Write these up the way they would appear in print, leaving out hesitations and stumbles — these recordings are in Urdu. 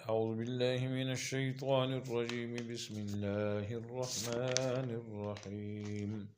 أعوذ بالله من الشيطان الرجيم بسم الله الرحمن الرحيم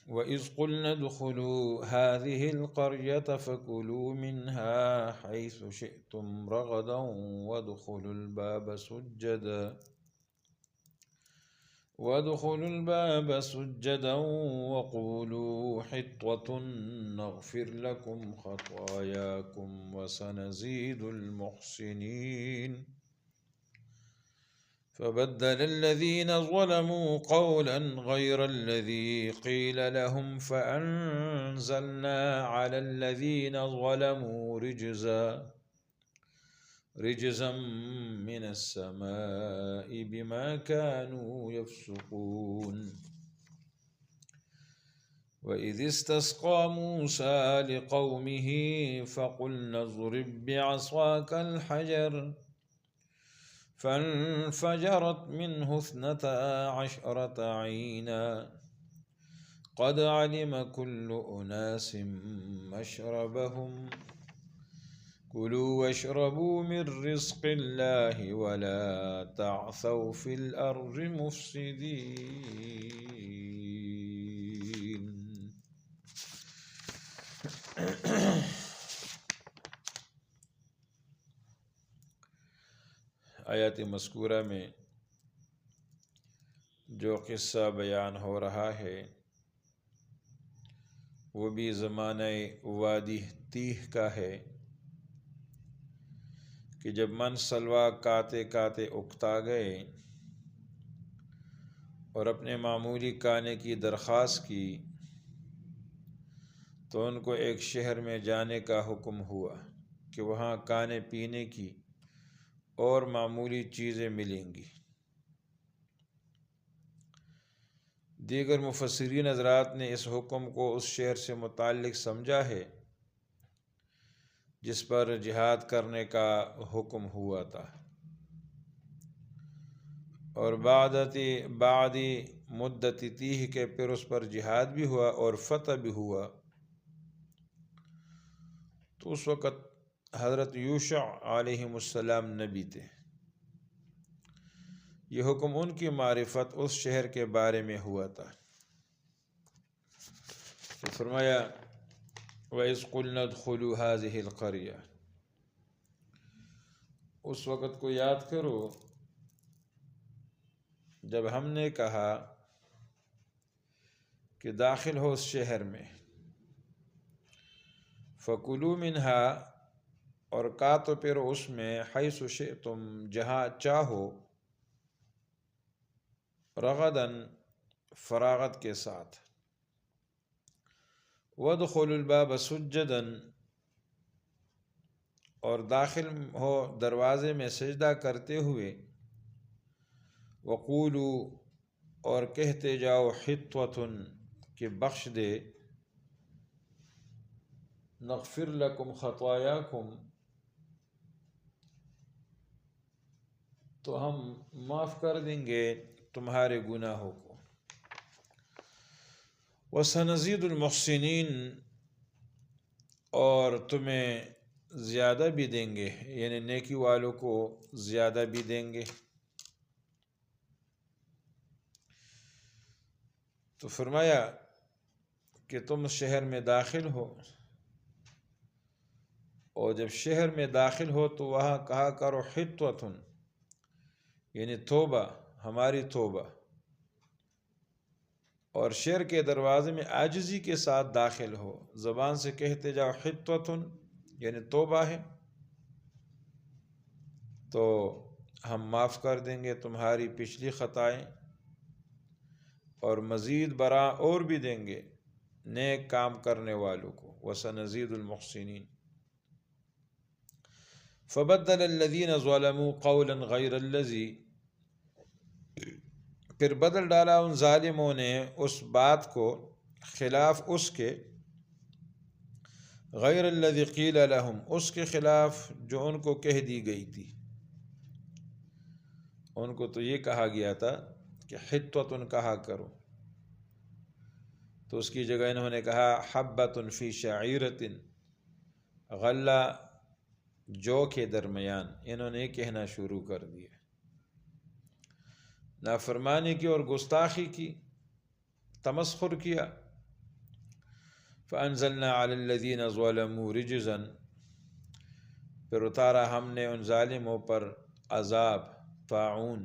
وإذ قلنا ادخلوا هذه القرية فكلوا منها حيث شئتم رغدا وادخلوا الباب سجدا وقولوا حطوة نغفر لكم خطاياكم وسنزيد المحسنين فبدل الذين ظلموا قولا غير الذي قيل لهم فأنزلنا على الذين ظلموا رجزا من السماء بما كانوا يفسقون وإذ استسقى موسى لقومه فقلنا اضرب بعصاك الحجر فانفجرت منه 12 عينا قد علم كل أناس مشربهم كلوا واشربوا من رزق الله ولا تعثوا في الأرض مفسدين. آیات مذکورہ میں جو قصہ بیان ہو رہا ہے وہ بھی زمانہ وادی تیہ کا ہے کہ جب من سلوا کاتے کاتے اکتا گئے اور اپنے معمولی کانے کی درخواست کی تو ان کو ایک شہر میں جانے کا حکم ہوا کہ وہاں کھانے پینے کی اور معمولی چیزیں ملیں گی۔ دیگر مفسرین حضرات نے اس حکم کو اس شہر سے متعلق سمجھا ہے جس پر جہاد کرنے کا حکم ہوا تھا، اور بعد مدت تیہ کے پھر اس پر جہاد بھی ہوا اور فتح بھی ہوا، تو اس وقت حضرت یوشع علیہ السلام نبی تھے۔ یہ حکم ان کی معرفت اس شہر کے بارے میں ہوا تھا۔ تو فرمایا وَإِذْ قُلْنَا ادْخُلُوا هَٰذِهِ الْقَرْيَةَ، اس وقت کو یاد کرو جب ہم نے کہا کہ داخل ہو اس شہر میں، فَكُلُوا مِنْهَا، اور کا تو پھر اس میں، حیث شئتم، جہاں چاہو، رغداً، فراغت کے ساتھ، وَادْخُلُوا الْبَابَ سُجَّدًا، اور داخل ہو دروازے میں سجدہ کرتے ہوئے، وَقُولُوا، اور کہتے جاؤ، حِطْوَةٌ، کہ بخش دے، نغفر لکم خطایاکم، تو ہم معاف کر دیں گے تمہارے گناہوں کو، وَسَنَزِيدُ الْمُحْسِنِينَ، اور تمہیں زیادہ بھی دیں گے، یعنی نیکی والوں کو زیادہ بھی دیں گے۔ تو فرمایا کہ تم شہر میں داخل ہو، اور جب شہر میں داخل ہو تو وہاں کہا کرو حِطْوَةٌ، یعنی توبہ، ہماری توبہ، اور شہر کے دروازے میں عاجزی کے ساتھ داخل ہو، زبان سے کہتے جاؤ حِطْوَةٌ، یعنی توبہ ہے، تو ہم معاف کر دیں گے تمہاری پچھلی خطائیں، اور مزید برآں اور بھی دیں گے نیک کام کرنے والوں کو، وَسَنَزِيدُ الْمُحْسِنِينَ۔ فَبَدَّلَ الَّذِينَ ظَلَمُوا قَوْلًا غَيْرَ الَّذِي، پھر بدل ڈالا ان ظالموں نے اس بات کو خلاف اس کے، غیر الذی قیل لہم، اس کے خلاف جو ان کو کہہ دی گئی تھی۔ ان کو تو یہ کہا گیا تھا کہ حِطْوَةٌ کہا کرو، تو اس کی جگہ انہوں نے کہا حَبَّةٌ فی شعیرۃ، غلہ جو کے درمیان انہوں نے کہنا شروع کر دیا، نافرمانی کی اور گستاخی کی، تمسخر کیا۔ فَأَنزَلْنَا عَلَى الَّذِينَ ظَلَمُوا رِجْزًا، پھر اتارا ہم نے ان ظالموں پر عذاب، طاعون،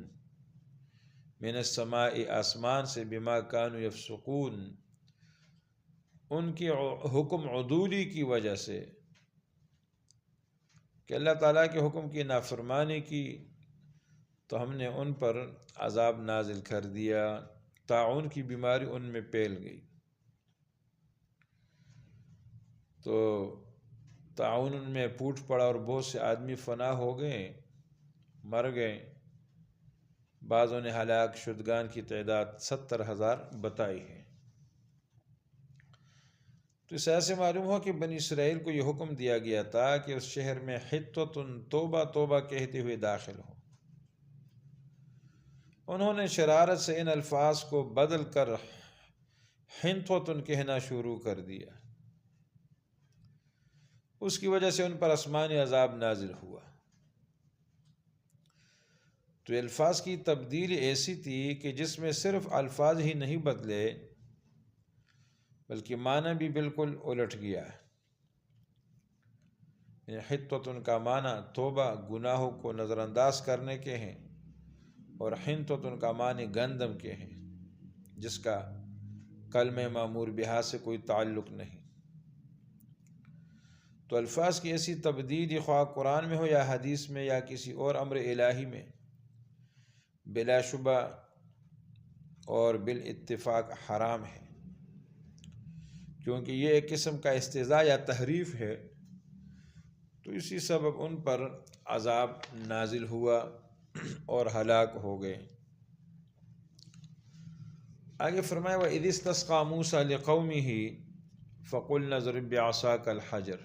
من السماء، آسمان سے، بما كانوا يفسقون، ان کی حکم عدولی کی وجہ سے، کہ اللہ تعالیٰ کے حکم کی نافرمانی کی تو ہم نے ان پر عذاب نازل کر دیا، طاعون کی بیماری ان میں پھیل گئی۔ تو طاعون ان میں پھوٹ پڑا اور بہت سے آدمی فنا ہو گئے، مر گئے۔ بعضوں نے ہلاک شدگان کی تعداد 70,000 بتائی ہے۔ تو اس ایسے معلوم ہوا کہ بنی اسرائیل کو یہ حکم دیا گیا تھا کہ اس شہر میں حطۃ، توبہ توبہ کہتے ہوئے داخل ہو۔ انہوں نے شرارت سے ان الفاظ کو بدل کر حنطۃ کہنا شروع کر دیا، اس کی وجہ سے ان پر آسمانی عذاب نازل ہوا۔ تو الفاظ کی تبدیلی ایسی تھی کہ جس میں صرف الفاظ ہی نہیں بدلے بلکہ معنی بھی بالکل الٹ گیا۔ حطۃ کا معنی توبہ، گناہوں کو نظر انداز کرنے کے ہیں، اور حنطۃ کا معنی گندم کے ہیں، جس کا کلمہ مأمور بہا سے کوئی تعلق نہیں۔ تو الفاظ کی ایسی تبدیلی خواہ قرآن میں ہو یا حدیث میں یا کسی اور امر الہی میں، بلا شبہ اور بالاتفاق حرام ہے، کیونکہ یہ ایک قسم کا استہزاء یا تحریف ہے۔ تو اسی سبب ان پر عذاب نازل ہوا اور ہلاک ہو گئے۔ آگے فرمایا وَإِذِ اسْتَسْقَىٰ مُوسَىٰ لِقَوْمِهِ فَقُلْنَا اضْرِب بِّعَصَاكَ الْحَجَرَ۔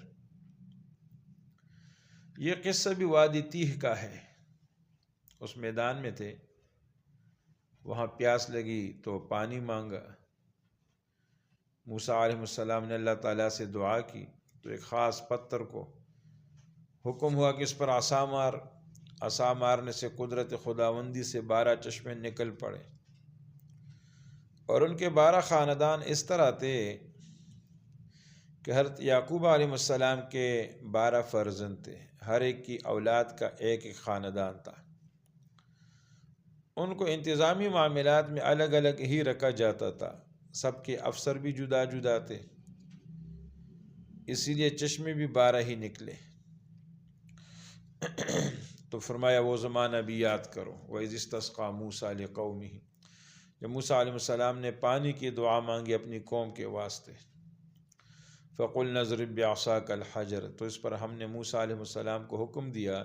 یہ قصہ بھی وادی تیہ کا ہے۔ اس میدان میں تھے، وہاں پیاس لگی تو پانی مانگا۔ موسیٰ علیہ السلام نے اللہ تعالیٰ سے دعا کی تو ایک خاص پتھر کو حکم ہوا کہ اس پر عصا مار۔ عصا مارنے سے قدرت خداوندی سے 12 چشمے نکل پڑے، اور ان کے 12 خاندان اس طرح تھے کہ حضرت یعقوب علیہ السلام کے 12 فرزند تھے، ہر ایک کی اولاد کا ایک ایک خاندان تھا۔ ان کو انتظامی معاملات میں الگ الگ ہی رکھا جاتا تھا، سب کے افسر بھی جدا جدا تھے، اسی لیے چشمے بھی 12 ہی نکلے۔ تو فرمایا وہ زمانہ بھی یاد کرو، وَإِذِ اسْتَسْقَىٰ مُوسَىٰ لِقَوْمِهِ، جب موسیٰ علیہ السلام نے پانی کی دعا مانگی اپنی قوم کے واسطے۔ فَقُلْنَا اضْرِب بِّعَصَاكَ الْحَجَرَ، تو اس پر ہم نے موسیٰ علیہ السلام کو حکم دیا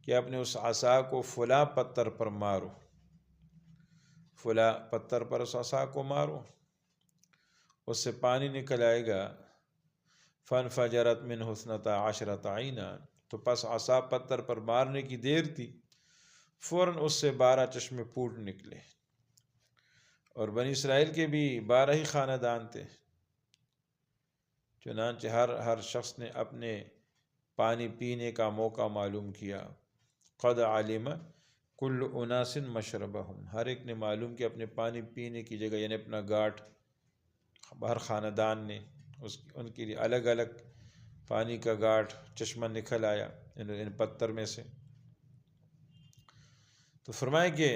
کہ اپنے اس عصا کو فلاں پتھر پر مارو، فلاں پتھر پر اس عصا کو مارو، اس سے پانی نکل آئے گا۔ فَانْفَجَرَتْ مِنْهُ 12 عَيْنًا، تو پس عصا پتھر پر مارنے کی دیر تھی، فوراً اس سے 12 چشمے پھوٹ نکلے۔ اور بنی اسرائیل کے بھی 12 ہی خاندان تھے، چنانچہ ہر شخص نے اپنے پانی پینے کا موقع معلوم کیا۔ قد علم کل اناس مشربہم، ہر ایک نے معلوم کیا اپنے پانی پینے کی جگہ، یعنی اپنا گھاٹ۔ ہر خاندان نے ان کے لیے الگ الگ پانی کا گھاٹ، چشمہ نکل آیا ان پتھر میں سے۔ تو فرمائے کہ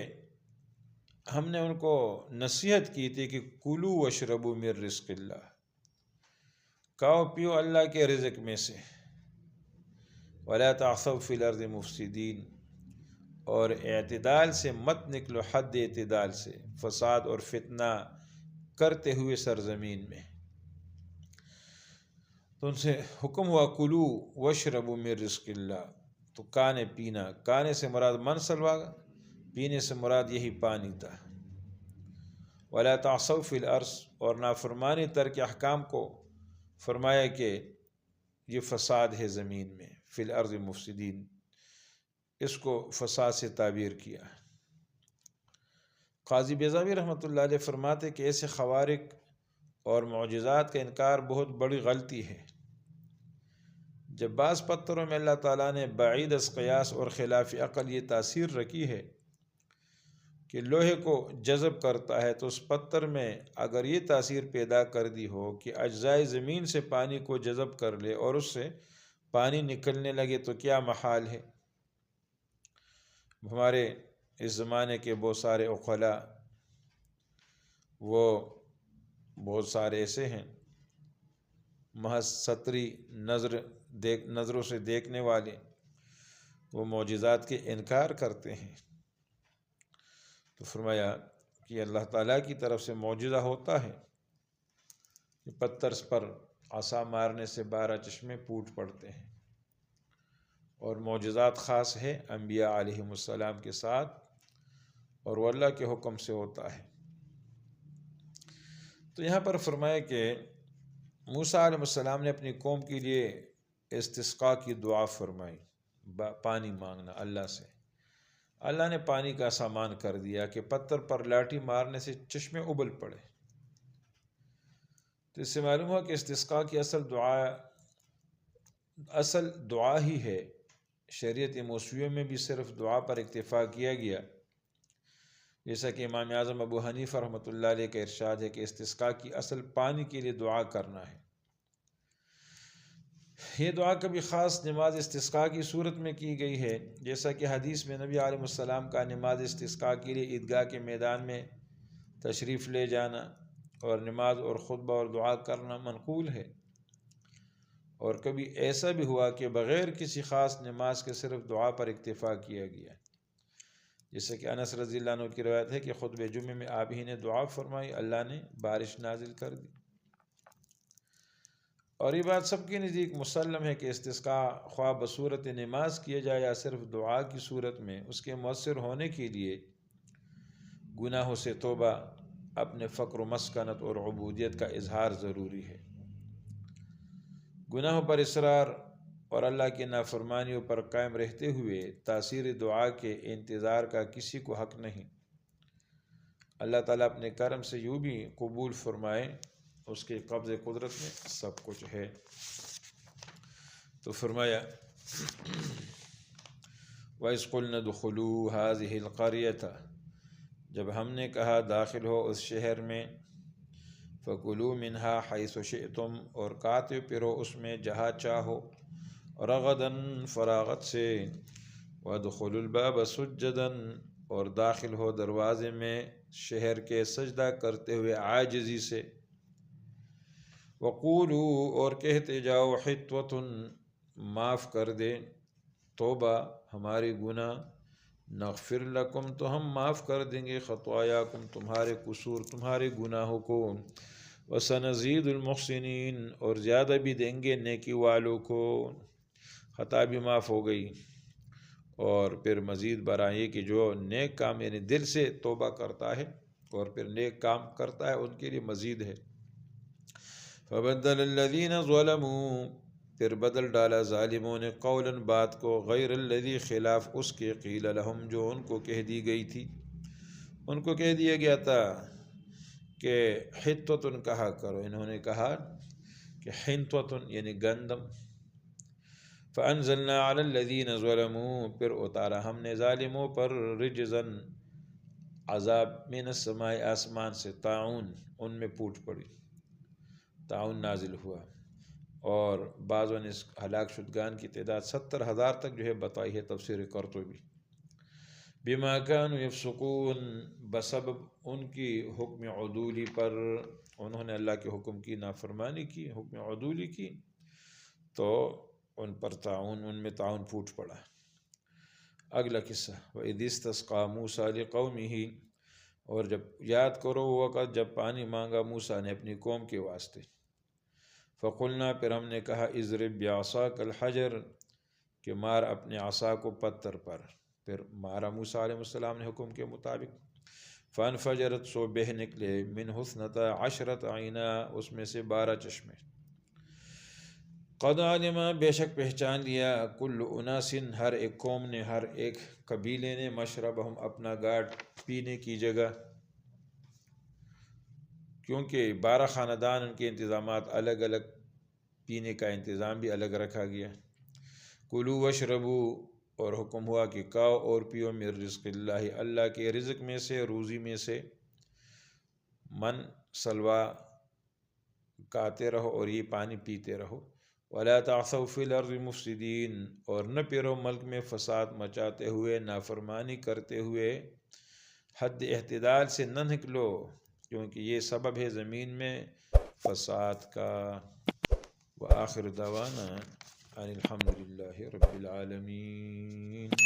ہم نے ان کو نصیحت کی تھی کہ کلوا واشربوا من رزق اللہ، کھاؤ پیو اللہ کے رزق میں سے، ولا تعثوا فی الارض مفسدین، اور اعتدال سے مت نکلو، حد اعتدال سے، فساد اور فتنہ کرتے ہوئے سرزمین میں۔ تو ان سے حکم ہوا کلوا واشربوا من رزق اللہ، تو کھانے پینا، کھانے سے مراد من سلوا، پینے سے مراد یہی پانی تھا۔ ولا تعثوا فی الارض، اور نافرمانی ترک احکام کو فرمایا کہ یہ فساد ہے زمین میں، فی الارض مفسدین، اس کو فساد سے تعبیر کیا۔ قاضی بیضاوی رحمۃ اللہ علیہ فرماتے کہ ایسے خوارق اور معجزات کا انکار بہت بڑی غلطی ہے۔ جب بعض پتھروں میں اللہ تعالیٰ نے بعید از قیاس اور خلاف عقل یہ تاثیر رکھی ہے کہ لوہے کو جذب کرتا ہے، تو اس پتھر میں اگر یہ تاثیر پیدا کر دی ہو کہ اجزائے زمین سے پانی کو جذب کر لے اور اس سے پانی نکلنے لگے تو کیا محال ہے۔ ہمارے اس زمانے کے بہت سارے عقلاء، وہ بہت سارے ایسے ہیں محض سطری نظروں سے دیکھنے والے، وہ معجزات کے انکار کرتے ہیں۔ تو فرمایا کہ اللہ تعالیٰ کی طرف سے معجزہ ہوتا ہے کہ پتھر پر عصا مارنے سے 12 چشمے پھوٹ پڑتے ہیں، اور معجزات خاص ہے انبیاء علیہم السلام کے ساتھ، اور وہ اللہ کے حکم سے ہوتا ہے۔ تو یہاں پر فرمایا کہ موسیٰ علیہ السلام نے اپنی قوم کے لیے استسقاء کی دعا فرمائی، پانی مانگنا اللہ سے۔ اللہ نے پانی کا سامان کر دیا کہ پتھر پر لاٹھی مارنے سے چشمے ابل پڑے۔ تو اس سے معلوم ہوا کہ استسقاء کی اصل دعا ہی ہے۔ شریعت موسویہ میں بھی صرف دعا پر اکتفا کیا گیا، جیسا کہ امام اعظم ابو حنیفہ رحمۃ اللہ علیہ کا ارشاد ہے کہ استسقاء کی اصل پانی کے لیے دعا کرنا ہے۔ یہ دعا کبھی خاص نماز استسقاء کی صورت میں کی گئی ہے، جیسا کہ حدیث میں نبی علیہ السلام کا نماز استسقاء کے لیے عیدگاہ کے میدان میں تشریف لے جانا اور نماز اور خطبہ اور دعا کرنا منقول ہے۔ اور کبھی ایسا بھی ہوا کہ بغیر کسی خاص نماز کے صرف دعا پر اکتفا کیا گیا، جیسے کہ انس رضی اللہ عنہ کی روایت ہے کہ خطبہ جمعے میں آپ ہی نے دعا فرمائی، اللہ نے بارش نازل کر دی۔ اور یہ بات سب کے نزدیک مسلم ہے کہ استسقاء خواہ بصورت نماز کیا جائے یا صرف دعا کی صورت میں، اس کے مؤثر ہونے کے لیے گناہوں سے توبہ، اپنے فقر و مسکنت اور عبودیت کا اظہار ضروری ہے۔ گناہوں پر اصرار اور اللہ کی نافرمانیوں پر قائم رہتے ہوئے تاثیر دعا کے انتظار کا کسی کو حق نہیں۔ اللہ تعالیٰ اپنے کرم سے یوں بھی قبول فرمائے، اس کے قبض قدرت میں سب کچھ ہے۔ تو فرمایا وَإِذْ قُلْنَا ادْخُلُوا هَٰذِهِ الْقَرْيَةَ، جب ہم نے کہا داخل ہو اس شہر میں، فَكُلُوا مِنْهَا حَيْثُ شِئْتُمْ، اور کھاتے پھرو اس میں جہاں چاہو، رَغَدًا فراغت سے، وَادْخُلُوا الْبَابَ سُجَّدًا، اور داخل ہو دروازے میں شہر کے سجدہ کرتے ہوئے عاجزی سے، وَقُولُوا، اور کہتے جاؤ، حِطْوَةٌ، معاف کر دے، توبہ ہماری گناہ، نغفر لکم، تو ہم معاف کر دیں گے، خطایاکم، تمہارے قصور، تمہارے گناہوں کو، وَسَنَزِيدُ الْمُحْسِنِينَ، اور زیادہ بھی دیں گے نیکی والوں کو۔ خطا بھی معاف ہو گئی، اور پھر مزید برآں یہ کہ جو نیک کام یعنی دل سے توبہ کرتا ہے اور پھر نیک کام کرتا ہے، ان کے لیے مزید ہے۔ فَبَدَّلَ الَّذِينَ ظَلَمُوا، پھر بدل ڈالا ظالموں نے، قولاً بات کو، غیر الذی، خلاف اس کے، قیل لہم، جو ان کو کہہ دی گئی تھی۔ ان کو کہہ دیا گیا تھا کہ حِطْوَةٌ کہا کرو، انہوں نے کہا کہ حِنْطَوَةٌ یعنی گندم۔ فَأَنزَلْنَا عَلَى الَّذِينَ ظَلَمُوا، پھر اتارا ہم نے ظالموں پر، رجزاً عذاب، من السماء، آسمان سے، طاعون، ان میں پھوٹ پڑی، طاعون نازل ہوا، اور بعضوں نے اس ہلاک شدگان کی تعداد 70,000 تک جو ہے بتائی ہے تفسیر قرطبی۔ بما كانوا يفسقون، بسبب ان کی حکم عدولی پر، انہوں نے اللہ کے حکم کی نافرمانی کی، حکم عدولی کی، تو ان پر طاعون، ان میں طاعون پھوٹ پڑا۔ اگلا قصہ، وَإِذِ اسْتَسْقَىٰ مُوسَىٰ لِقَوْمِهِ، اور جب یاد کرو وہ وقت جب پانی مانگا موسیٰ نے اپنی قوم کے واسطے، فَقُلْنَا، پھر ہم نے کہا، اضرب بعصاک الحجر، کہ مار اپنے عصا کو پتھر پر، پھر مارا موسیٰ علیہ السلام نے حکم کے مطابق، فَانْفَجَرَتْ، سو بہہ نکلے، مِنْهُ 12 عَيْنًا، اس میں سے 12 چشمے، قَدْ عَلِمَ، بے شک پہچان لیا، كُلُّ أُنَاسٍ، ہر ایک قوم نے، ہر ایک قبیلے نے، مشربہم، اپنا گھاٹ، پینے کی جگہ، کیونکہ 12 خاندان، ان کے انتظامات الگ الگ پینے کا انتظام بھی الگ رکھا گیا۔ کلو وشربو، اور حکم ہوا کہ کھاؤ اور پیو، من رزق اللہ، اللہ کے رزق میں سے، روزی میں سے، من سلوا کھاتے رہو اور یہ پانی پیتے رہو۔ ولا تعثوا فی الارض مفسدین، اور نہ پھرو ملک میں فساد مچاتے ہوئے، نافرمانی کرتے ہوئے، حد اعتدال سے نہ نکلو، کیونکہ یہ سبب ہے زمین میں فساد کا۔ وآخر دعوانا ان الحمد للہ رب العالمین۔